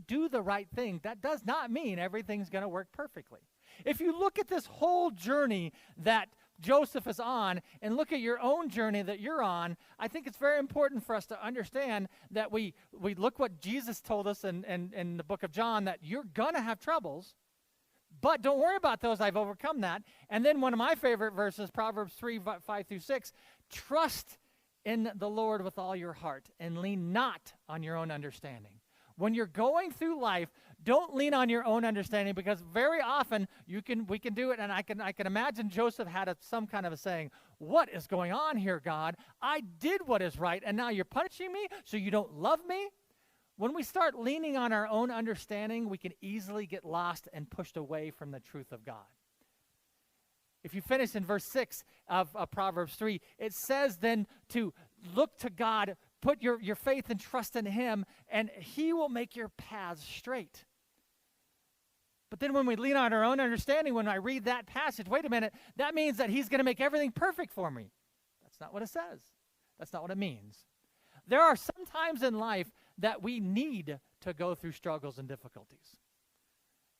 do the right thing, that does not mean everything's going to work perfectly. If you look at this whole journey that Joseph is on and look at your own journey that you're on, I think it's very important for us to understand that we look what Jesus told us in the book of John, that you're going to have troubles, but don't worry about those. I've overcome that. And then one of my favorite verses, Proverbs 3:5-6, trust in the Lord with all your heart and lean not on your own understanding. When you're going through life, don't lean on your own understanding, because very often we can do it, and I can imagine Joseph had some kind of a saying, what is going on here, God? I did what is right, and now you're punishing me, so you don't love me? When we start leaning on our own understanding, we can easily get lost and pushed away from the truth of God. If you finish in verse 6 of Proverbs 3, it says then to look to God, put your faith and trust in him, and he will make your paths straight. But then when we lean on our own understanding, when I read that passage, wait a minute, that means that he's going to make everything perfect for me. That's not what it says. That's not what it means. There are some times in life that we need to go through struggles and difficulties.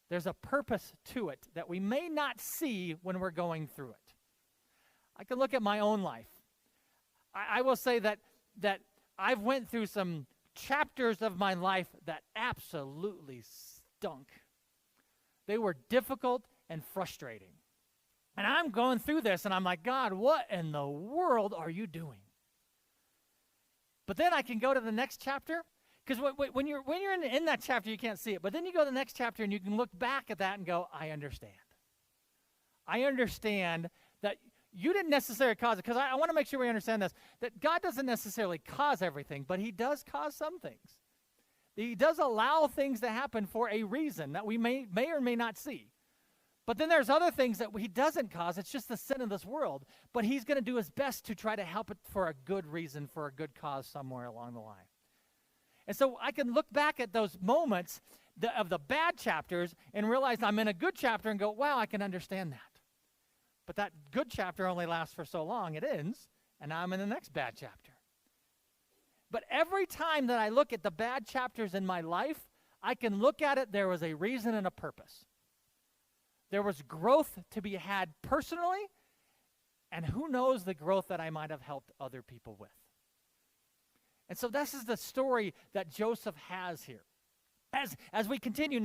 There's a purpose to it that we may not see when we're going through it. I can look at my own life. I will say that I've went through some chapters of my life that absolutely stunk. They were difficult and frustrating. And I'm going through this, and I'm like, God, what in the world are you doing? But then I can go to the next chapter, because when you're in that chapter, you can't see it. But then you go to the next chapter, and you can look back at that and go, I understand. I understand that you didn't necessarily cause it, because I want to make sure we understand this, that God doesn't necessarily cause everything, but he does cause some things. He does allow things to happen for a reason that we may or may not see. But then there's other things that he doesn't cause. It's just the sin of this world. But he's going to do his best to try to help it for a good reason, for a good cause somewhere along the line. And so I can look back at those moments of the bad chapters and realize I'm in a good chapter and go, wow, I can understand that. But that good chapter only lasts for so long. It ends, and now I'm in the next bad chapter. But every time that I look at the bad chapters in my life, I can look at it, there was a reason and a purpose. There was growth to be had personally, and who knows the growth that I might have helped other people with. And so this is the story that Joseph has here. As we continue